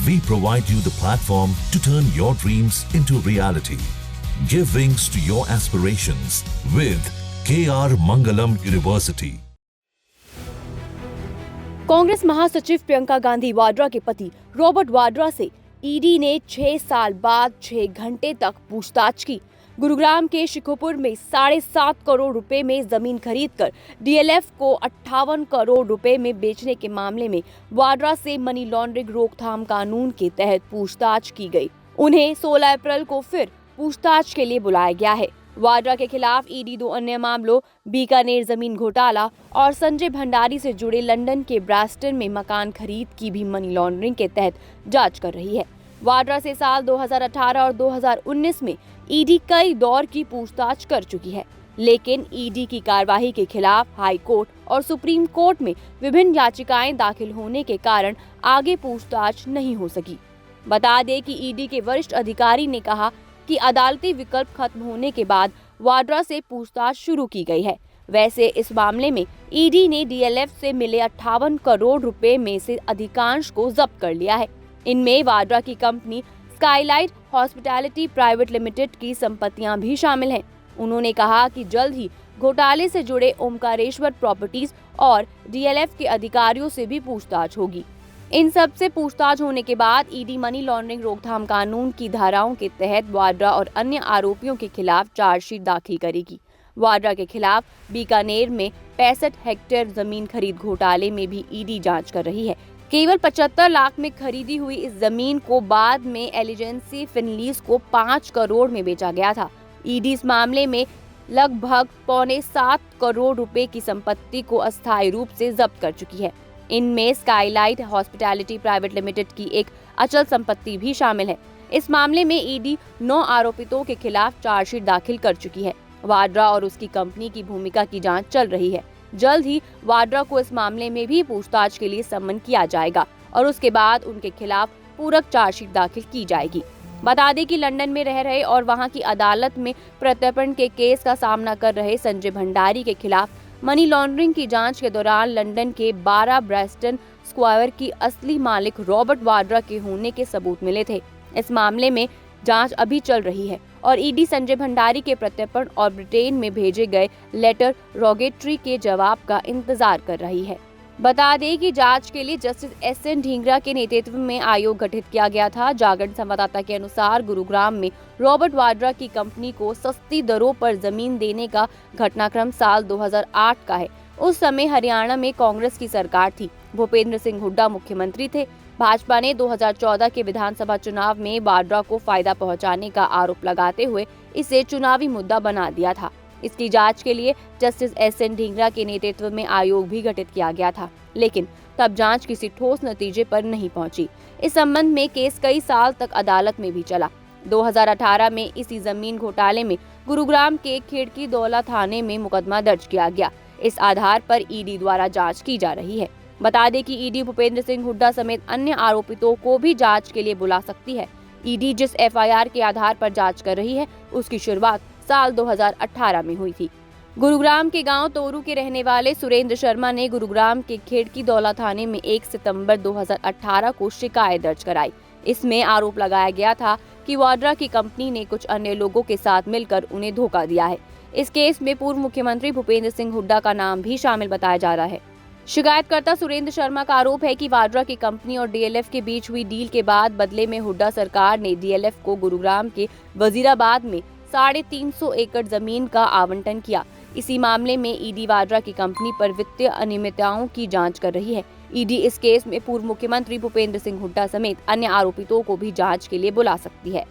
We provide you the platform to turn your dreams into reality. Give wings to your aspirations with KR Mangalam University. Congress महासचिव प्रियंका गांधी वाड्रा के पति Robert Vadra से ED ने 6 साल बाद 6 घंटे तक पूछताछ की। गुरुग्राम के शिकोपुर में 7.5 करोड़ रुपए में जमीन खरीदकर डीएलएफ को 58 करोड़ रुपए में बेचने के मामले में वाड्रा से मनी लॉन्ड्रिंग रोकथाम कानून के तहत पूछताछ की गई। उन्हें 16 अप्रैल को फिर पूछताछ के लिए बुलाया गया है। वाड्रा के खिलाफ ईडी 2 अन्य मामलों बीकानेर जमीन घोटाला और संजय भंडारी से जुड़े लंदन के ब्रैस्टन में मकान खरीद की भी मनी लॉन्ड्रिंग के तहत जांच कर रही है। वाड्रा से साल 2018 और 2019 में ईडी कई दौर की पूछताछ कर चुकी है, लेकिन ईडी की कार्रवाई के खिलाफ हाई कोर्ट और सुप्रीम कोर्ट में विभिन्न याचिकाएं दाखिल होने के कारण आगे पूछताछ नहीं हो सकी। बता दें कि ईडी के वरिष्ठ अधिकारी ने कहा कि अदालती विकल्प खत्म होने के बाद वाड्रा से पूछताछ शुरू की गई है। वैसे इस मामले में ईडी ने डीएलएफ से मिले 58 करोड़ रुपए में से अधिकांश को जब्त कर लिया है। इनमें वाड्रा की company Skylight hospitality private limited की संपत्तियां भी शामिल हैं। उन्होंने कहा कि जल्द ही घोटाले से जुड़े ओमकारेश्वर प्रॉपर्टीज और डीएलएफ के अधिकारियों से भी पूछताछ होगी। इन सब से पूछताछ होने के बाद ईडी मनी लॉन्ड्रिंग रोकथाम कानून की धाराओं के तहत वाड्रा और अन्य आरोपियों के खिलाफ चार्जशीट दाखिल करेगी। वाड्रा के खिलाफ बीकानेर में 65 हेक्टेयर जमीन खरीद घोटाले में भी ईडी जांच कर रही है। केवल 75 लाख में खरीदी हुई इस जमीन को बाद में एलिजेंसी फिनलीज को 5 करोड़ में बेचा गया था। ईडी इस मामले में लगभग 6.25 करोड़ रुपए की संपत्ति को अस्थायी रूप से जब्त कर चुकी है। इनमें स्काईलाइट हॉस्पिटैलिटी प्राइवेट लिमिटेड की एक अचल संपत्ति भी शामिल है। इस मामले में ईडी 9 आरोपितों के खिलाफ चार्जशीट दाखिल कर चुकी है। वाड्रा और उसकी कंपनी की भूमिका की जांच चल रही है। जल्द ही वाड्रा को इस मामले में भी पूछताछ के लिए सम्मन किया जाएगा और उसके बाद उनके खिलाफ पूरक चार्जशीट दाखिल की जाएगी। बता दें कि लंदन में रह रहे और वहां की अदालत में प्रत्यर्पण के केस का सामना कर रहे संजय भंडारी के खिलाफ मनी लॉन्ड्रिंग की जांच के दौरान लंदन के 12 ब्रैस्टन स्क्वायर की असली मालिक रॉबर्ट वाड्रा के होने के सबूत मिले थे। इस मामले में जांच अभी चल रही है और ईडी संजय भंडारी के प्रत्यर्पण और ब्रिटेन में भेजे गए लेटर रोगेटरी के जवाब का इंतजार कर रही है। बता दें कि जांच के लिए जस्टिस एसएन ढींगरा के नेतृत्व में आयोग गठित किया गया था। जागरण संवाददाता के अनुसार गुरुग्राम में रॉबर्ट वाड्रा की कंपनी को सस्ती दरों पर जमीन देने का घटनाक्रम साल 2008 का है। उस समय हरियाणा में कांग्रेस की सरकार थी। भूपेंद्र सिंह हुड्डा मुख्यमंत्री थे। भाजपा ने 2014 के विधानसभा चुनाव में वाड्रा को फायदा पहुंचाने का आरोप लगाते हुए इसे चुनावी मुद्दा बना दिया था। इसकी जांच के लिए जस्टिस एसएन ढींगरा के नेतृत्व में आयोग भी गठित किया गया था, लेकिन तब जांच किसी ठोस नतीजे पर नहीं पहुंची। इस संबंध में केस कई साल तक अदालत में भी चला। 2018 में इसी जमीन घोटाले में गुरुग्राम के खिड़की दौला थाने में मुकदमा दर्ज किया गया। इस आधार पर ईडी द्वारा जांच की जा रही है। बता दें कि ईडी भूपेंद्र सिंह हुड्डा समेत अन्य आरोपितों को भी जांच के लिए बुला सकती है। ईडी जिस एफआईआर के आधार पर जांच कर रही है, उसकी शुरुआत साल 2018 में हुई थी। गुरुग्राम के गांव तोरू के रहने वाले सुरेंद्र शर्मा ने गुरुग्राम के खिड़की दौला थाने में 1 सितंबर 2018 को शिकायत दर्ज कराई। इसमें आरोप लगाया गया था कि वाड्रा की कंपनी ने कुछ अन्य लोगों के साथ मिलकर उन्हें धोखा दिया है। इस केस में पूर्व मुख्यमंत्री भूपेंद्र सिंह हुड्डा का नाम भी शामिल बताया जा रहा है। शिकायतकर्ता सुरेंद्र शर्मा का आरोप है कि वाड्रा की कंपनी और डीएलएफ के बीच हुई डील के बाद बदले में हुड्डा सरकार ने डीएलएफ को गुरुग्राम के वजीराबाद में 350 एकड़ जमीन का आवंटन किया। इसी मामले में ईडी वाड्रा की कंपनी पर वित्तीय अनियमितताओं की जांच कर रही है। ईडी इस केस में पूर्व मुख्यमंत्री भूपेंद्र सिंह हुड्डा समेत अन्य आरोपितों को भी जांच के लिए बुला सकती है।